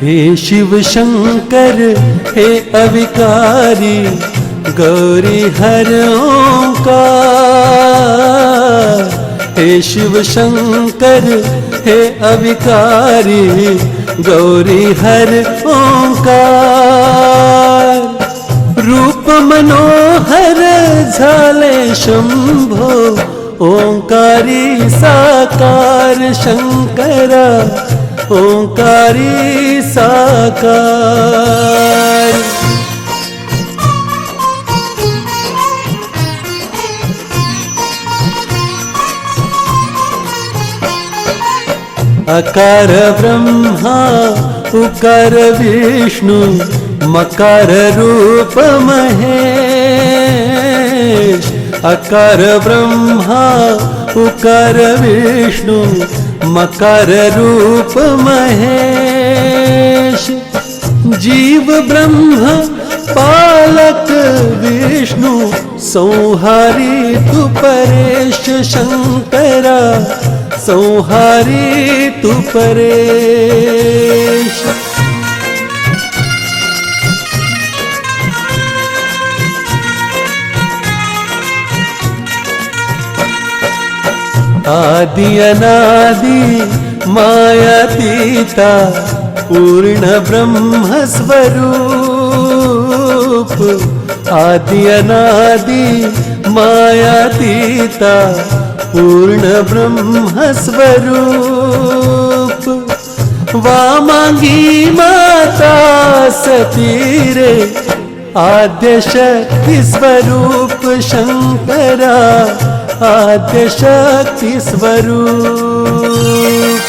हे शिव शंकर हे अविकारी, गौरी हर ओंकार। हे शिव शंकर हे अविकारी, गौरी हर ओंकार। रूप मनोहर झाले शंभो, ओंकारी साकार शंकरा, ओंकारी साकार। अकार ब्रह्मा उकार विष्णु, मकार रूप महेश। अकार ब्रह्मा उकार विष्णु, मकार रूप महेश। जीव ब्रह्म पालक विष्णु, संहारी तू परेश शंकरा, संहारी तू परेश। आदि अनादि मायातीता, पूर्ण ब्रह्म स्वरूप। आदि अनादि मायातीता, पूर्ण ब्रह्म स्वरूप। वामांगी माता सती रे, आद्य शक्ति स्वरूप शंकरा, आद्य शक्ति स्वरूप।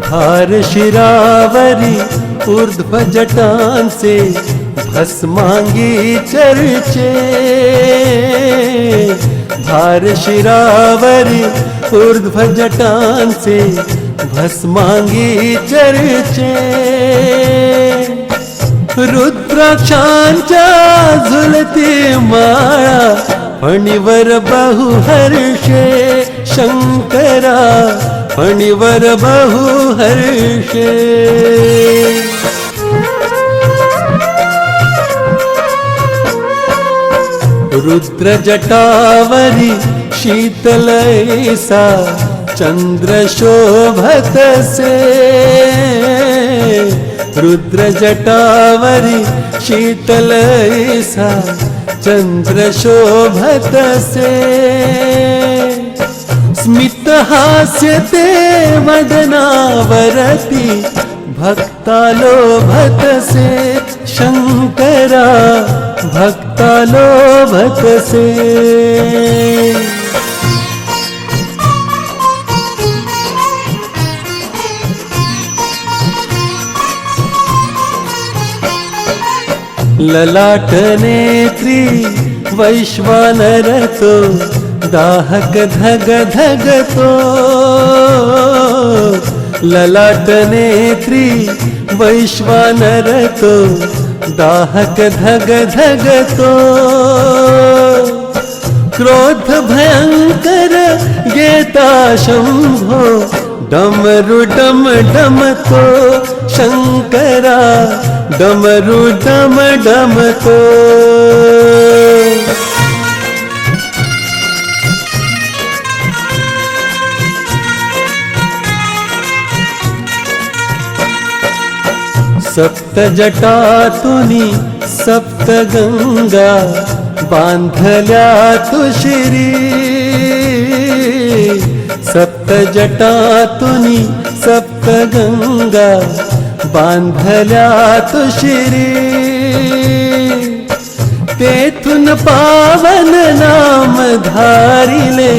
भार शिरावरी ऊर्ध्व जटान से, भस्मांगी चर्चे। भार शिरावरी ऊर्ध्व जटान से, भस्मांगी चर्चे। रुद्राक्षांच्या झुलती माळा, फणीवर बहुहर्षे शंकरा, फणीवर बहुहर्षे। रुद्र जटावरी शीतल ऐसा, चंद्र शोभत से। रुद्र जटावरी शीतल ऐसा, चंद्र शोभत से। स्मित हास्य ते वदनावरती, भक्ता लोभत से शंकरा, भक्ता लोभत से। ललाट नेत्री वैश्वानर तो, दाहक धग धग तो। ललाट नेत्री वैश्वानर तो, दाहक धग धग तो। क्रोध भयंकर गेता शंभो, डमरु डम डम तो शंकरा, डमरु डम डम तो। सप्त जटातुनी सप्त गंगा, बांधल्या तुशिरी। सप्त जटातुनी सप्त गंगा, बांधल्या तुशिरी। तेथून पावन नाम धारिले,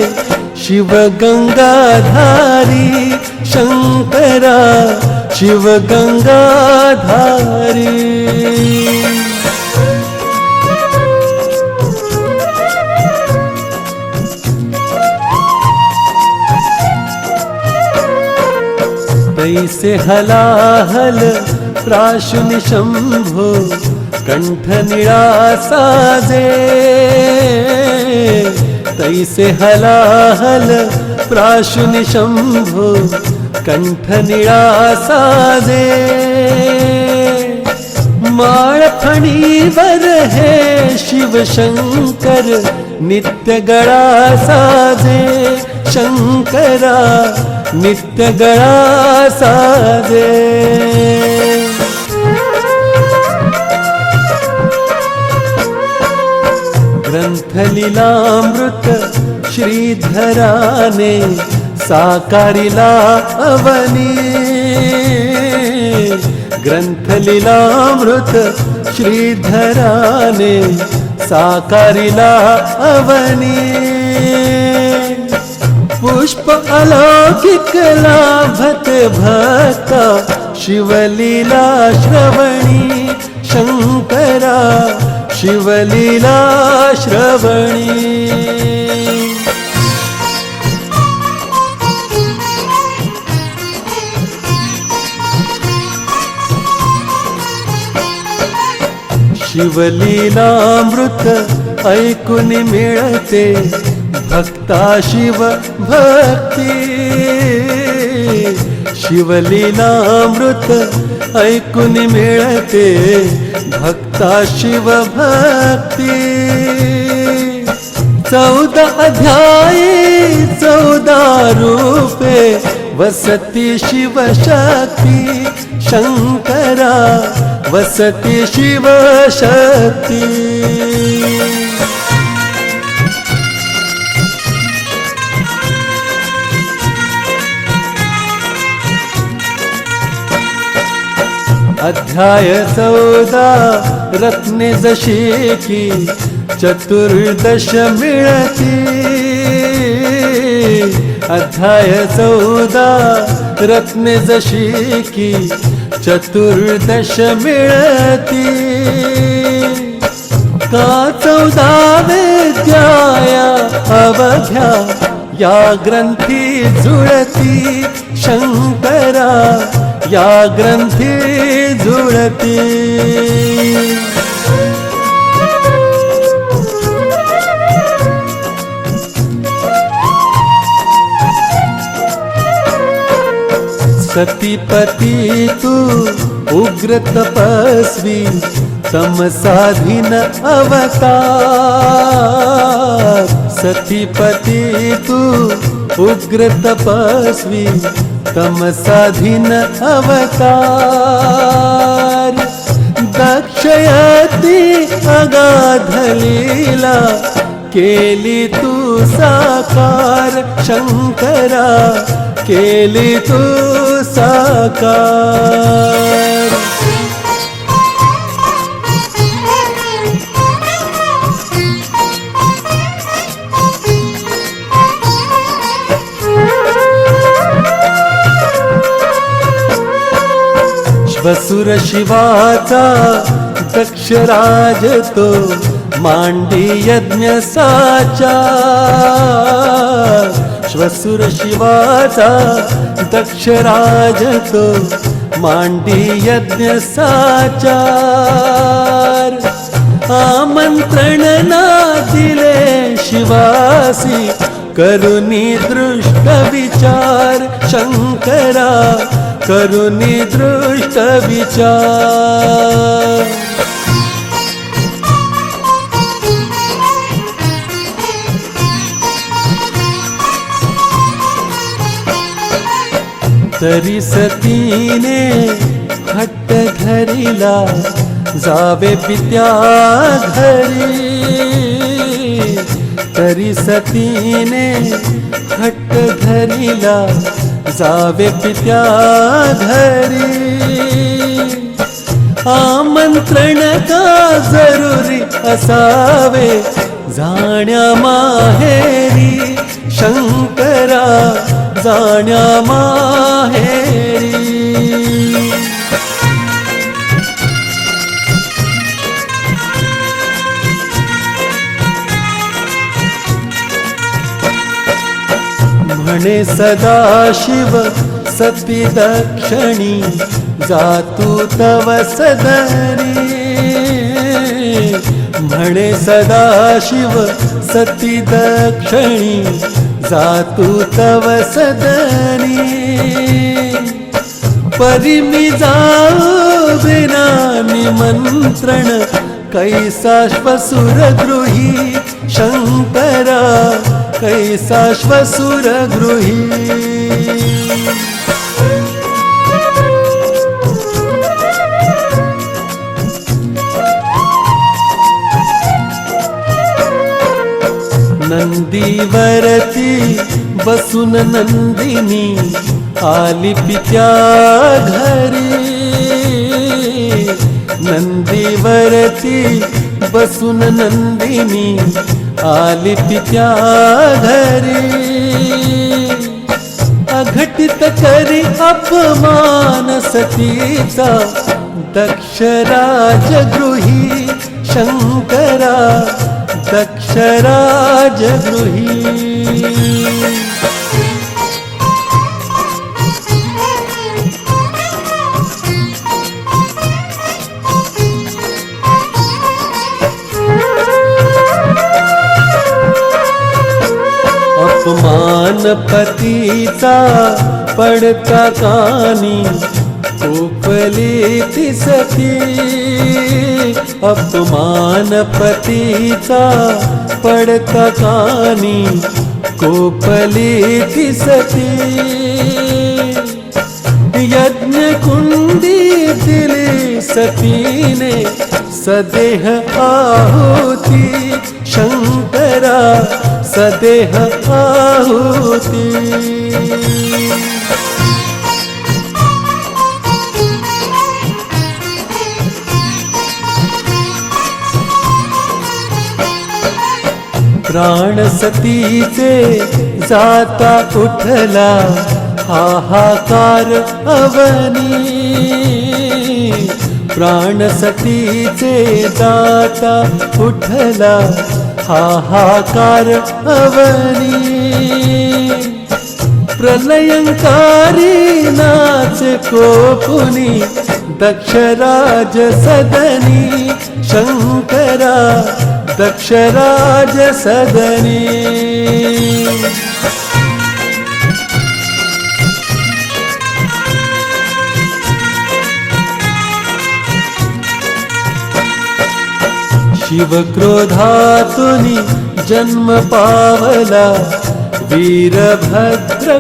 शिव गंगाधारी शंकरा, शिव गंगाधारी। तैसे हलाहल प्राशुनि शंभो, कंठ निळा साजे तैसे हलाहल प्राशुनि शंभो कंठ निळा साजे माळ फणीवर हे शिवशंकर नित्य गळा साजे शंकरा नित्य गळा साजे ग्रंथलीलामृत श्रीधराने साकारिला अवनी ग्रंथलीलामृत श्रीधराने साकारिला अवनी पुष्प अलौकिक लाभत भक्ता शिवलीला श्रवणी शंकरा शिवलीला श्रवणी शिवलीलामृत ऐकून मिळते भक्ता शिव भक्ती शिवलीलामृत ऐकून मिळते भक्ता शिव भक्ती 14 अध्याय 14 रूपे वसती शिवशक्ती शंकरा वसती शिवशक्ती अध्याय 14 रत्ने जशी की चतुर्दश मिळती अध्याय 14 रत्ने जशी की चतुर्दश मिळती का 14 विद्याया अवघ्या या ग्रंथी जुळती शंकरा या ग्रंथी जुळती सतीपती तू उग्र तपस्वी तमसाधीन अवतार सतीपती तू उग्र तपस्वी तमसाधीन अवतार दक्षयती अगाध लीला केली तू साकार शंकरा केली तू साकार श्वसुर शिवाचा दक्षराज तो मांडी यज्ञ साचा श्वसुर शिवाचा दक्षराज तो मांडी यज्ञ साचार आमंत्रण ना दिले शिवासी करुणी दृष्ट विचार शंकरा करुणी दृष्ट विचार तरी सतीने हट्ट धरिला जावे पित्या घरी तरी सतीने हट्ट धरिला जावे पित्या घरी आमंत्रण का जरुरी असावे जाण्या माहेरी शंकरा जाण्या माहेरी म्हणे सदाशिव सती दक्षिणी जातू तव सदरी म्हणे सदाशिव सती दक्षिणी जातु तव सदनी परी मी जाऊ बिना निमंत्रण कैसा श्वसुरगृही शंकरा कैसा श्वसुरगृही नंदीवरती बसून नंदिनी आली पित्या घरी नंदीवरती बसून नंदिनी आली पित्या घरी अघटित करी अपमान सतीचा दक्ष राजगृही शंकरा दक्ष राजगृही अपमान पतीचा पडता कानी कोपली ती सती अपमान पतीचा पडता कानी कोपली ती सती यज्ञ कुंडी दिली सतीने सदेह आहुती शंकरा सदेह आहुती प्राण सतीचे जाता उठला हाहाकार अवनी प्राण सतीचे जाता उठला हाहाकार अवनी प्रलयंकारी नाच कोपुनी दक्षराज सदनी शंकरा दक्षराज सदनी शिव क्रोधातुनी जन्म पावला वीरभद्रक्षणी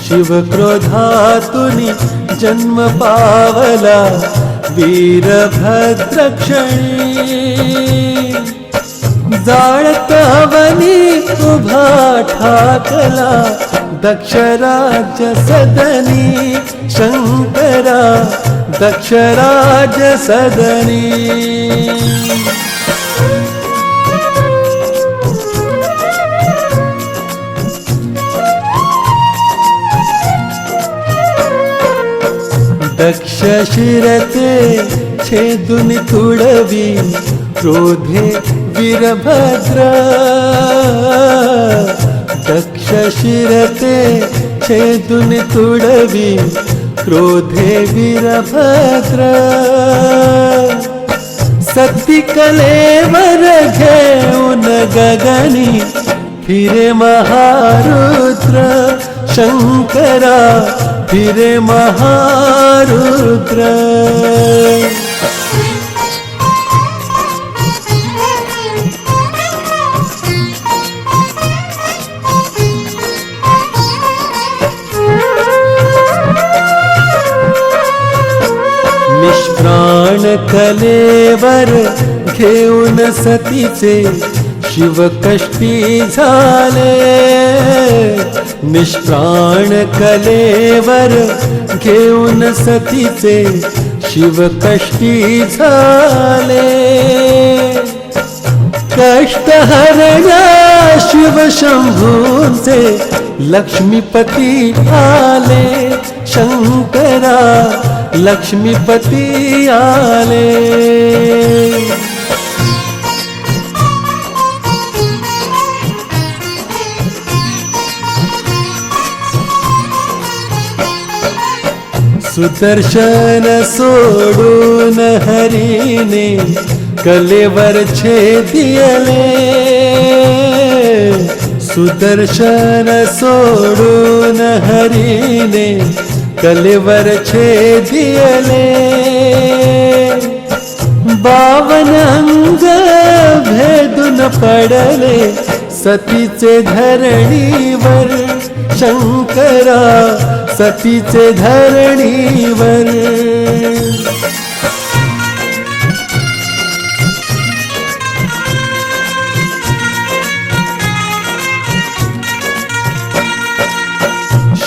शिव क्रोधातुनी जन्म पावला वीरभद्रक्षणी जाळत अवनी उभा ठाकला दक्षराज सदनी शंकरा दक्षराज सदनी दक्ष शिरते छेदुन तुडवी क्रोधे वीरभद्र दक्ष शिरते छेदुन तुडवी क्रोधे वीरभद्र सती कलेवर घेऊन गगनी फिरे महारुद्र शंकरा फिरे महारुद्र निष्प्राण कलेवर घेऊन सतीचे शिव कष्टी झाले निष्प्राण कलेवर घेऊन सतीचे शिव कष्टी झाले कष्ट हरण्या शिव शंभूंचे लक्ष्मीपती आले शंकरा लक्ष्मीपती आले सुदर्शन सोडून हरीने कलेवर छेदिले, सुदर्शन सोडून हरीने कलेवर छेदिले, 52 अंग भेदून पडले सतीचे धरणीवर, शंकरा सतीचे धरणीवर.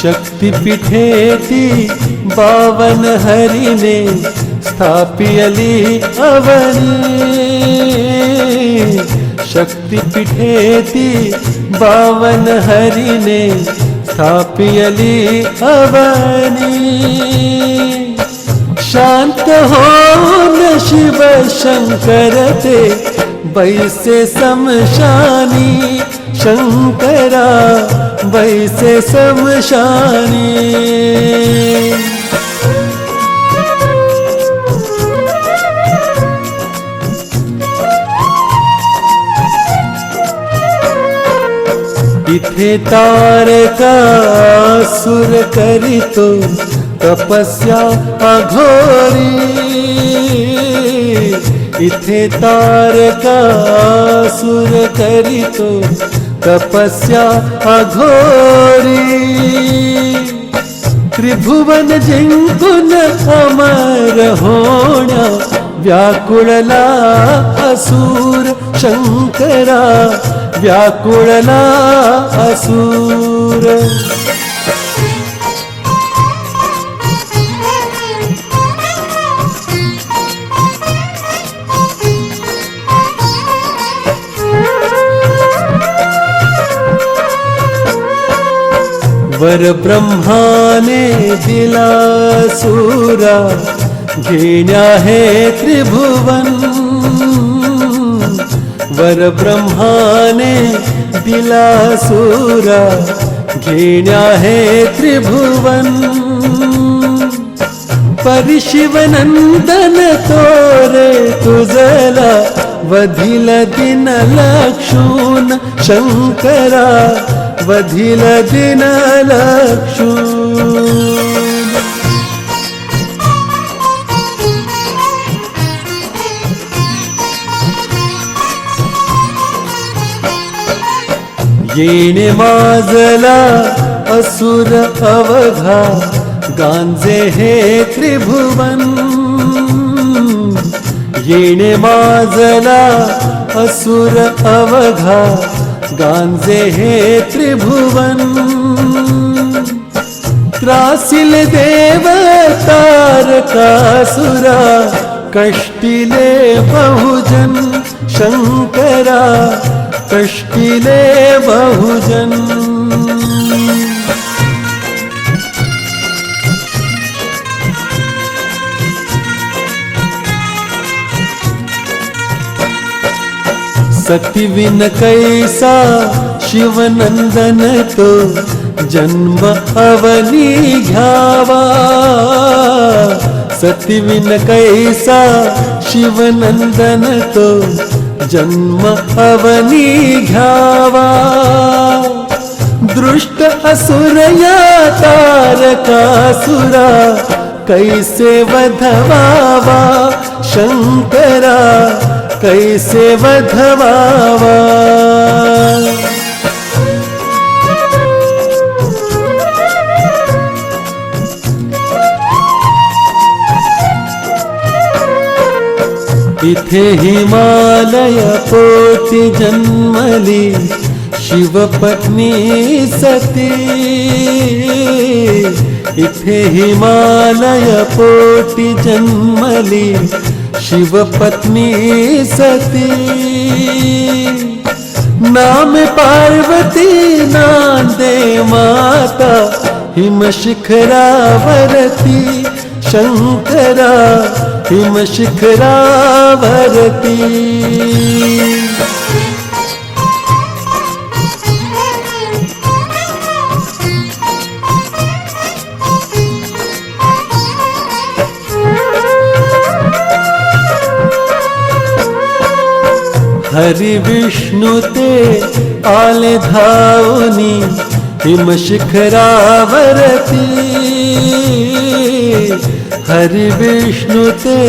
शक्तिपीठेती 52 हरीने स्थापियली अवनी, शक्तिपीठेती 52 हरीने स्थापियली अवनी. शांत होऊन शिव शंकर ते बैसे समशानी, शंकरा बैसे समशानी. इथे तारकासुर करीतो तपस्या अघोरी, इथे तारकासुर करीतो तपस्या अघोरी. त्रिभुवन जिंकून अमर होण्या व्याकुळला असुर, शंकरा व्याकुळला असुर. वर ब्रह्माने दिला सुरा, घेण्या हे त्रिभुवन, वर ब्रह्माने दिला सुरा, घेण्या हे त्रिभुवन. परिशिवनंदन तोरे तुझला, वधिल दिन लक्षून, शंकरा वधिल दिन लक्षून. येणे माजला असुर अवघा, गांजे हे त्रिभुवन, येणे माजला असुर अवघा, गांजे हे त्रिभुवन. त्रासिल देव तारकासुरा, कष्टिले बहुजन, शंकरा कष्टिले बहुजन. सतीविन कैसा शिवनंदन तो, जन्म अवनी घ्यावा. सतीविन कैसा शिवनंदन तो, जन्म अवनी घ्यावा. दृष्ट असुर या तारकासुरा, कैसे वधवावा, शंकरा कैसे वधवावा. इथे हिमालय पोटी जन्मली, शिवपत्नी सती. इथे हिमालय पोटी जन्मली, शिवपत्नी सती. नाम पार्वती नांदे माता, हिमशिखरावरती, शंकरा हिमशिखरावरती. हरी विष्णु ते आले धावनी हिमशिखरावरती हरी विष्णु ते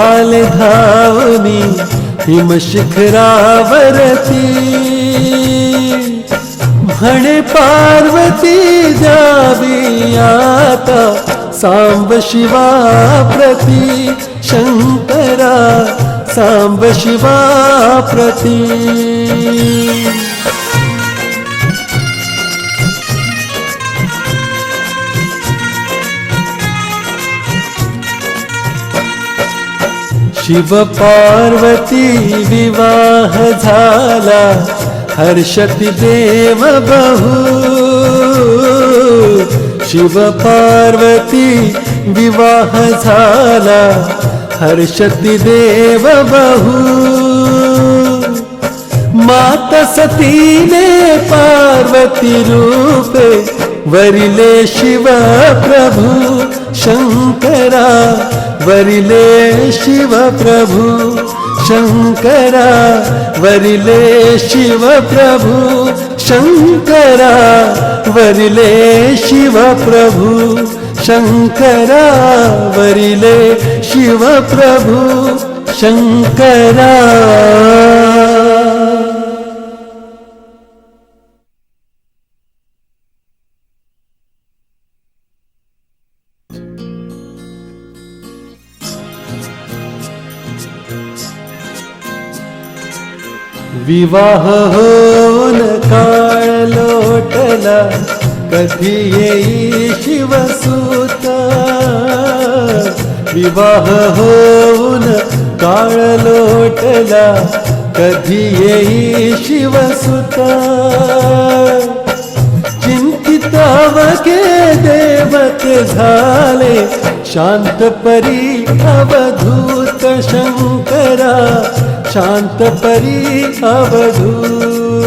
आले धावनी हिमशिखरावरती म्हणे पार्वती जावी आता सांब शिवा प्रती शंकरा सांब शिवा प्रती शिव पार्वती विवाह झाला हर्षति देव बहु शिव पार्वती विवाह झाला हर्षति देव बहु माता सतीने पार्वती रूपे वरिले शिव प्रभु शंकरा वरिले शिव प्रभु शंकरा वरिले शिव प्रभु शंकरा वरिले शिव प्रभु शंकरा वरिले शिव प्रभु शंकरा विवाह होऊन काळ लोटला कधी येई शिवसुता विवाह होऊन काळ लोटला कधी येई शिवसुता चिंतित अवघे देवते झाले शांत परी अवधूत शंकरा शांत परी अवधूत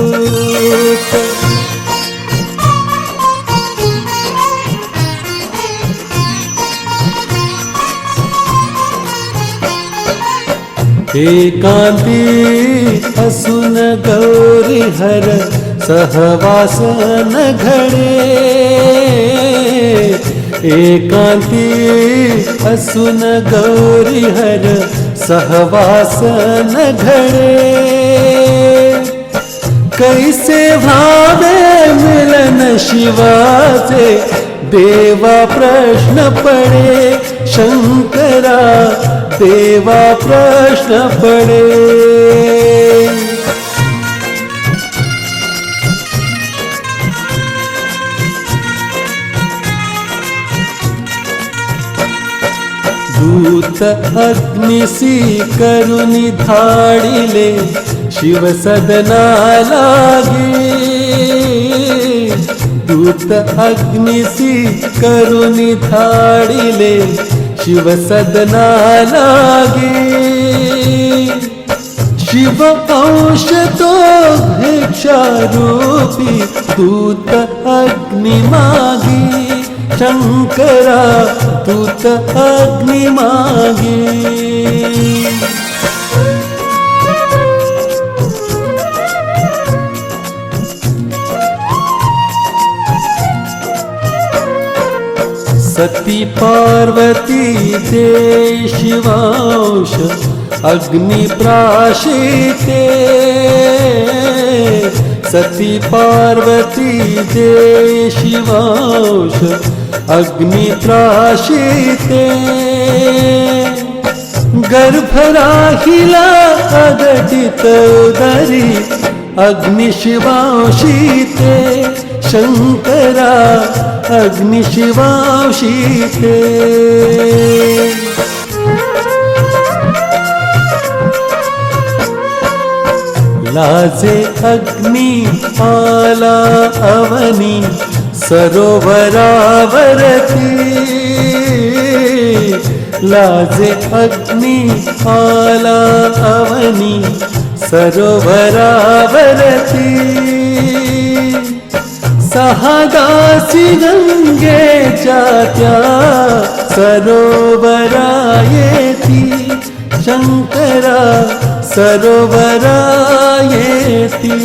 एकांती असून गौरी हर सहवासन घडे एकांती असून गौरी हर सहवासन घडे कैसे भावे मिलन शिवाचे देवा प्रश्न पडे शंकरा देवा प्रश्न पडे दूत अग्निसी करुणी धाडिले शिव सदना लागे दूत अग्निसी करुणी धाडिले शिव सदना लागे शिव अंश तो भिक्षा रूपी दूत अग्नि मागी शंकरा दूत अग्नि मागी सती पार्वती दे शिवांश अग्नि प्राशिते सती पार्वती दे शिवांश अग्नि प्राशिते गर्भ राहिला अघटित उदरी अग्नि शिवांशिते शंकरा अग्नि शिवांशिते लाजे अग्नि आला अवनी सरोवरावरती लाजे अग्नि आला अवनी सरोवरावरती सहादासी गंगेच्या त्या सरोवरायेती शंकरा सरोवरा येती.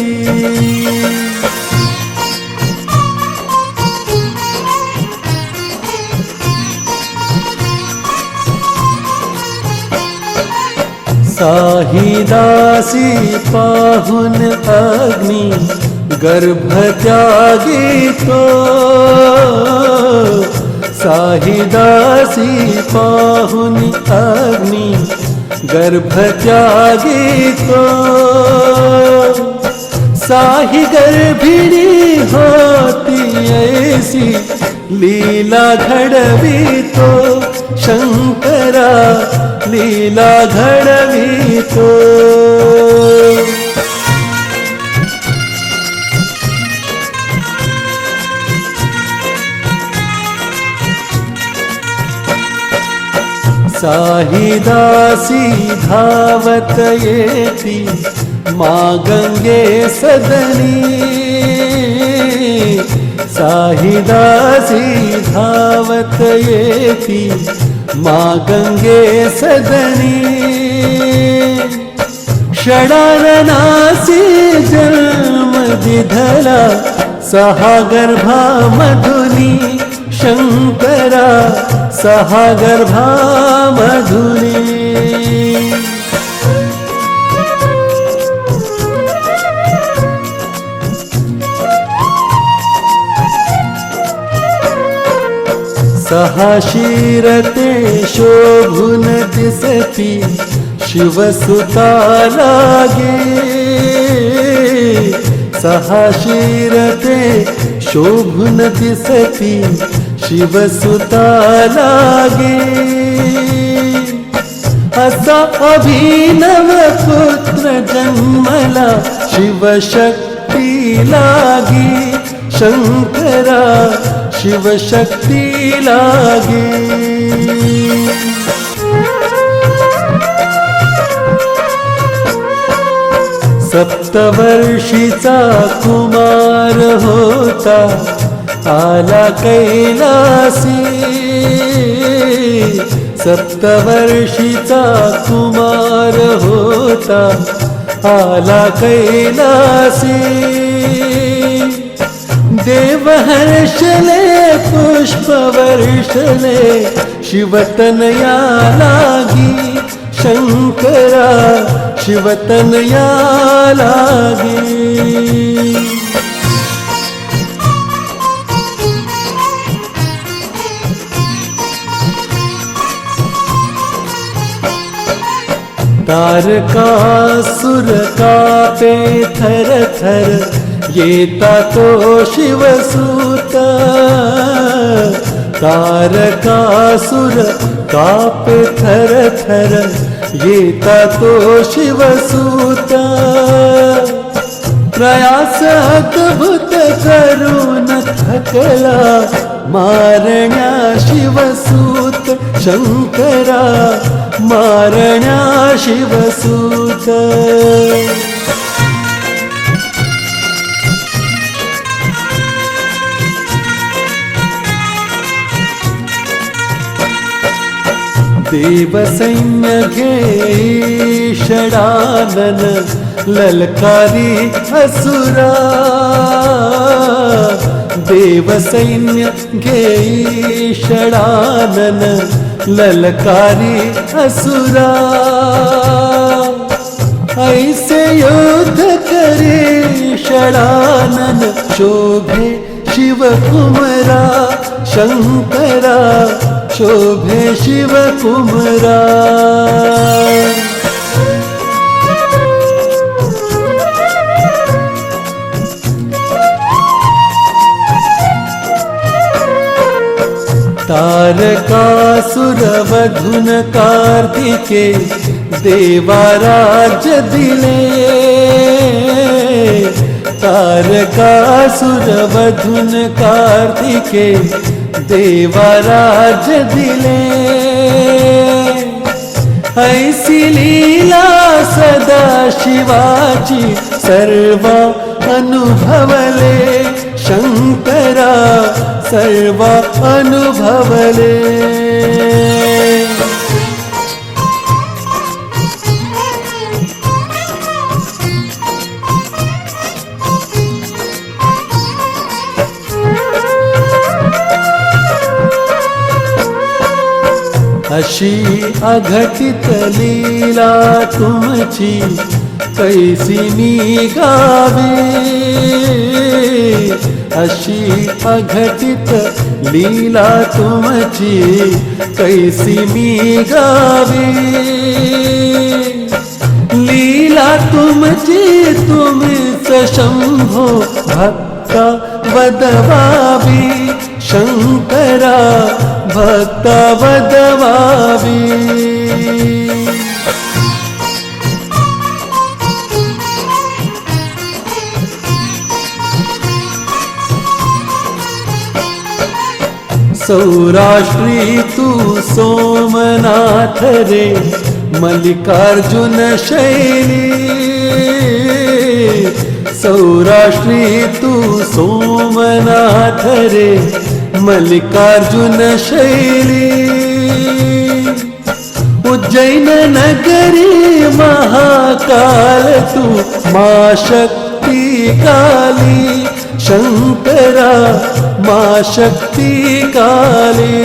साहिदासी पाहुन अग्नि गर्भ त्यागितो. साहिदासी पाहुन अग्नि गर्भ त्यागितो. साहि गर्भिणी होती ऐसी लीला घडवितो. शंकरा लीला घडवितो. साहिदासी धावत येती मा गंगे सदनी. साहिदासी धावत येती मा गंगे सदनी. षडाननासी जन्म दिधला सहा गर्भा मधुनी. शंकरा सहा गर्भा मधुनी. सहा शिरते शोभुन दिसती शिवसुता लागे. सहा शिरते शोभुन दिसती शिवसुता लागे. असा अभिनव पुत्र जन्मला शिवशक्ती लागी. शंकरा शिवशक्ती लागी. सप्तवर्षीचा कुमार होता आला कैलासी. सप्तवर्षीचा कुमार होता आला कैलासी. देव हर्षले पुष्प वर्षले शिवतनया लागी. शंकरा शिवतनया लागी. तारकासुर कापे थर थर येता तो शिवसूत. तारकासुर कापे थर थर येता तो शिवसूत. प्रयास अद्भुत करून थकला मारण्या शिवसूत. शंकरा मारण्या शिवसूत. देवसैन्य घे षडानन ललकारी असुरा. देवसैन्य घे षडानन ललकारी असुरा. ऐसे युद्ध करे षडानन शोभे शिवकुमरा. शंकरा शोभे शिवकुमरा. तारकासुर वधून कार्तिके देवा राज्य दिले. तारकासुर वधून कार्तिके देवा राज्य दिले. ऐसी लीला सदा शिवाची सर्व अनुभवले. शंकरा सर्व अनुभवले. अशी अघटित लीला तुमची कैसी मी गावे, अशी अघटित लीला तुमची कैसी मी गावे, लीला तुमची तुम्हीच शंभो भक्ता वदवावी, शंकरा भक्ता वदवावी. सौराष्ट्री तू सोमनाथ रे, मल्लिकार्जुन शैली, सौराष्ट्री तू सोमनाथ रे, मल्लिकार्जुन शैली. उज्जैन नगरी महाकाल तू मा शक्ती काली, शंकरा मा शक्ती काली.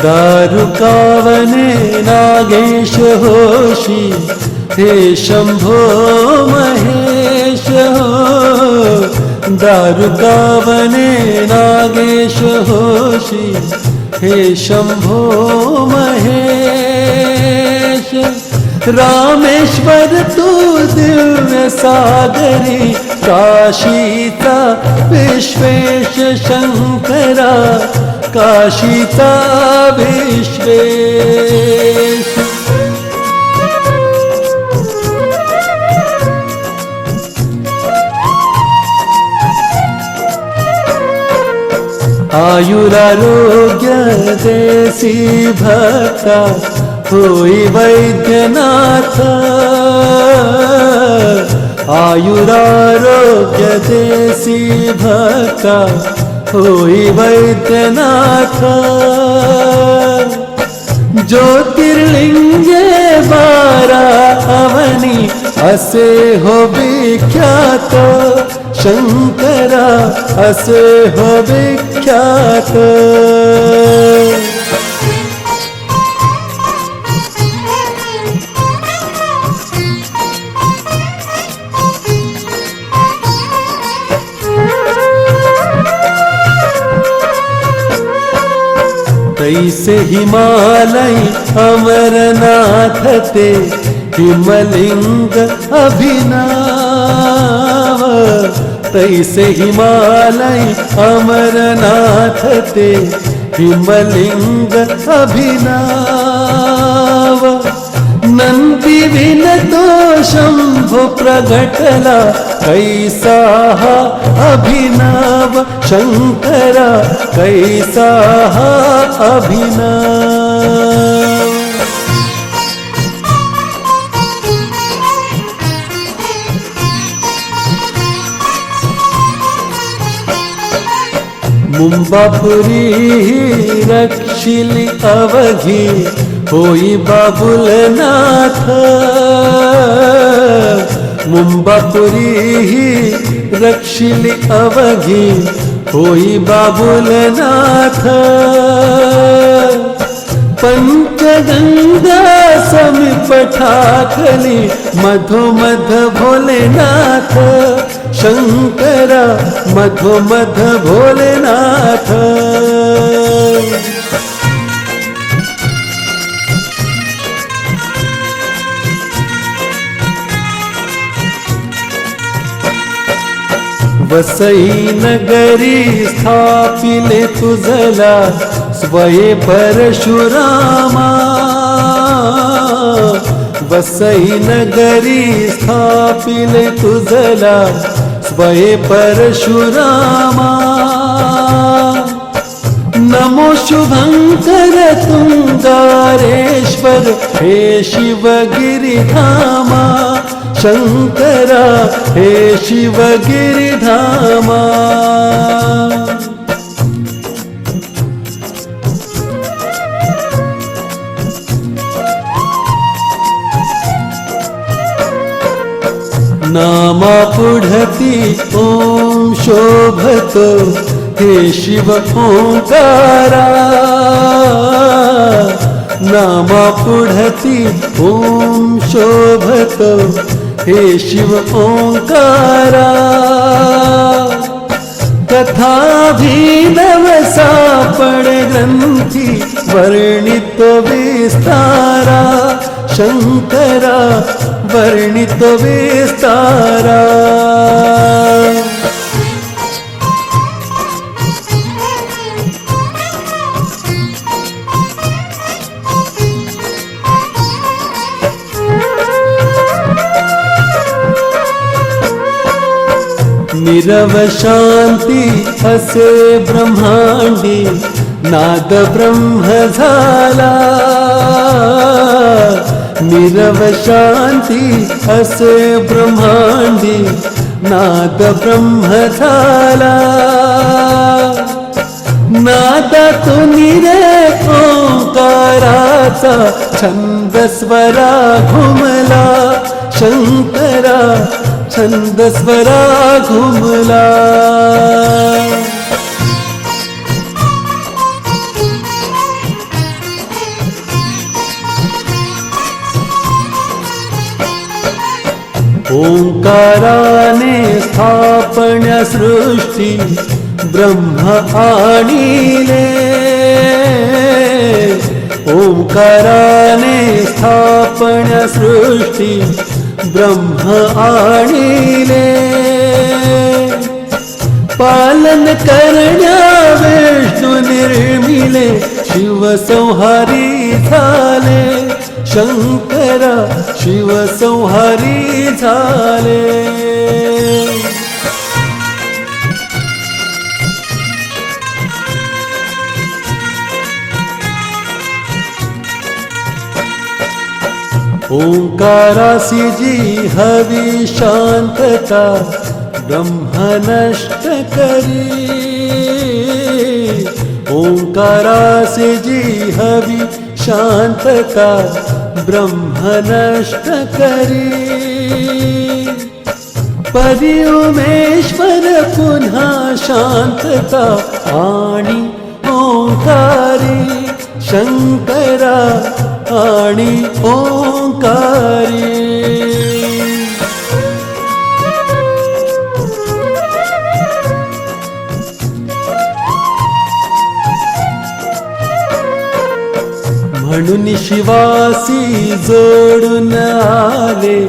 दारुकावने नागेश होशी, हे शंभो महेश हो. दारुकावने नागेश होशी, हे शंभो महेश. रामेश्वर तू दिव्य सागरी, काशीचा विश्वेश शंकरा, काशीचा विश्वेश. आयुरारोग्य देसी भक्ता, होई वैद्यनाथ. आयुरारोग्य देसी भक्ता, होई वैद्यनाथ. ज्योतिर्लिंगे 12 अवनी, असे हो विख्यात, शंकरा असे हो विख्यात. तैसे हिमालय अमरनाथ ते, हिमलिंग अभिनव. तैसे हिमालय अमरनाथ ते, हिमलिंग अभिनव. नंदी विनतो शंभो प्रगटला, कैसा हा अभिनव, शंकरा कैसा हा अभिनव. मुंबापुरी रक्षिली अवघी, होई बाबुलनाथ. मुंबापुरी रक्षिली अवघी, होई बाबुलनाथ. पंचगंगा समीप ठाकली, मधोमध भोलेनाथ, शंकरा मधोमध भोलेनाथ. वसई नगरी स्थापिले तुझला, स्वये परशुरामा. वसई नगरी स्थापिले तुझला, स्वये परशुरामा. नमो शुभंकर तुंगारेश्वर, हे शिवगिरिधामा, शंकरा हे शिवगिरिधामा. नामा पुढती ओम शोभतो हे शिव ओंकारा नामा पुढती ओम शोभतो हे शिव ओंकारा कथाभिनव सापड ग्रंथी वर्णित विस्तारा शंकरा वर्णित विस्तारा निरव शांती असे ब्रह्मांडी नाद ब्रह्म झाला निरव शांती असे ब्रह्मांडी नाद ब्रह्म झाला नादातून रे ओंकाराचा छंद स्वरा घुमला शंकरा छंद स्वरा घुमला ओंकाराने स्थापण्या सृष्टी ब्रह्म आणिले ओंकाराने स्थापण्या सृष्टी ब्रह्म आणिले पालन करण्या विष्णू निर्मिले शिव संहारी झाले शंकरा शिव संहारी झाले ओंकारासी जी हवी शांतता ब्रह्म नष्ट करी ओंकारासी जी हवी शांतता ब्रह्म नष्ट करी परी उमेश्वर पुन्हा शांतता आणि ओंकारी शंकरा आणि ओंकारी म्हणून शिवासी जोडून आले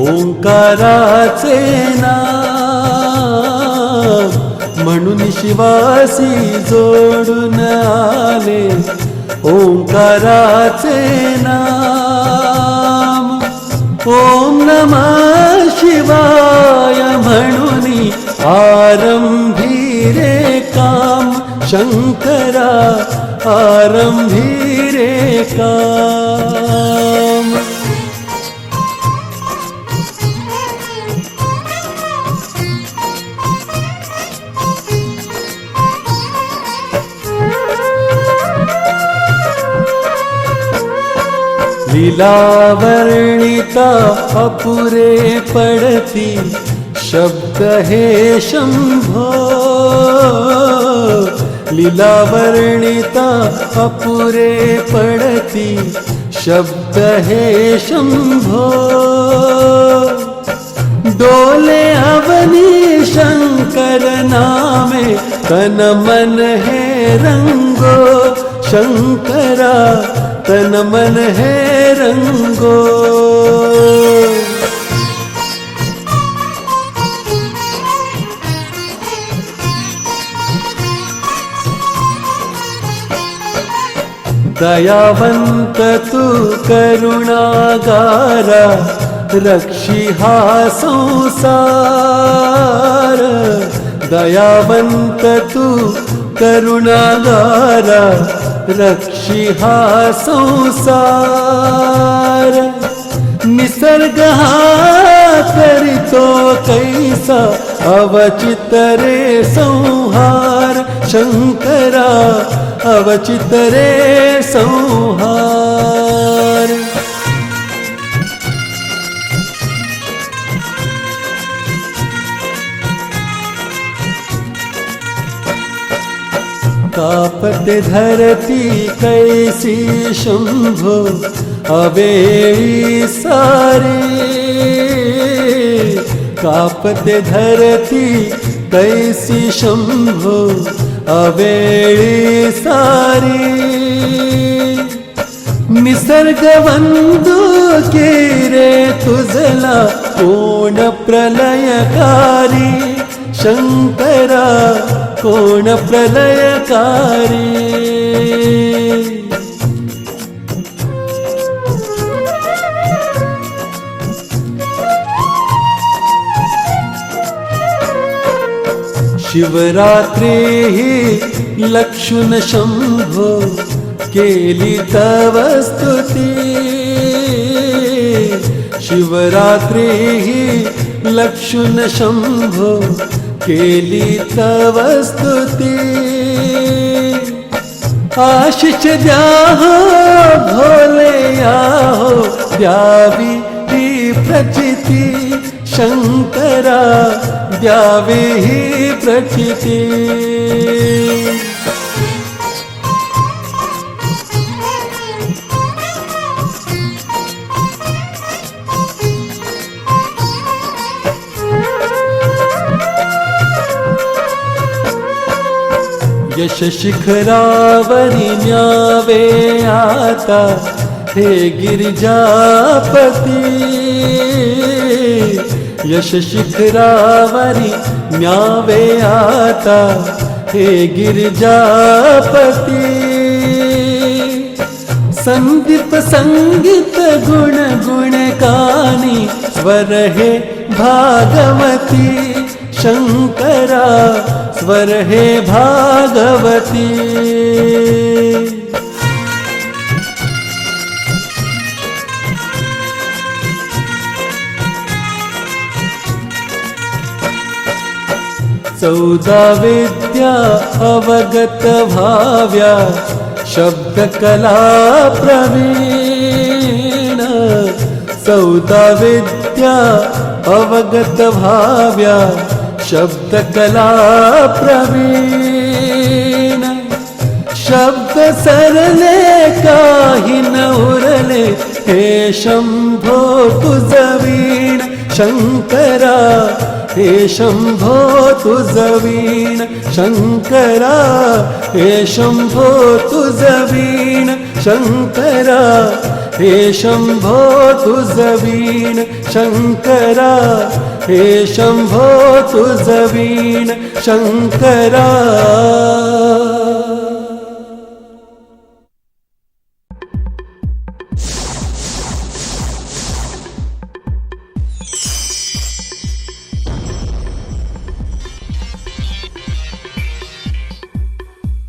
ओंकाराचे नाम म्हणून शिवासी जोडून आले ओंकाराचे नाम ओम नमः शिवाय म्हणून आरंभी रे काम शंकरा आरंभी रे काम लीला वर्णिता अपुरे पडती शब्द हे शंभो लीला वर्णिता अपुरे पडती शब्द हे शंभो डोले अवनी शंकर नामे तन मन हे रंगो शंकरा तन मन है रंगो दयावंत तू करुणागारा रक्षी हा संसार दयावंत तू करुणागारा रक्षी हा संसार निसर्ग हा करितो कैसा अवचित रे संहार शंकरा अवचित रे संहार कापते धरती कैसी शंभो अवेळी सारी, कापते धरती कैसी शंभो अवेळी सारी, निसर्ग वंदू के रे तुझला कोण प्रलयकारी, शंकरा कोण प्रलयकारी। शिवरात्री ही लक्षुण शंभो केली तव स्तुती, शिवरात्री ही लक्षुण शंभो केली तव स्तुती। आशिष द्या हो भोले आहो, द्यावी ही प्रचिती, शंकरा द्यावी ही प्रचिती। यश शिखरावरी न्यावे आता हे गिरिजापती, यश शिखरावरी न्यावे आता हे गिरिजापती। संदीप संगीत गुण गुणकानी स्वर हे भागवती, शंकरा स्वर हे भागवती। चौदा विद्या अवगत भाव्या, शब्दकला प्रवीण, चौदा विद्या अवगत भाव्या, शब्दकला प्रवीण। शब्द सरले काही न उरले, हे शंभो तुझ वीण, शंकरा हे शंभो तुझ वीण, शंकरा हे शंभो तुझ वीण, शंकरा हे शंभो तुझ वीण, शंकरा हे शंभो तुझ वीण, शंकरा।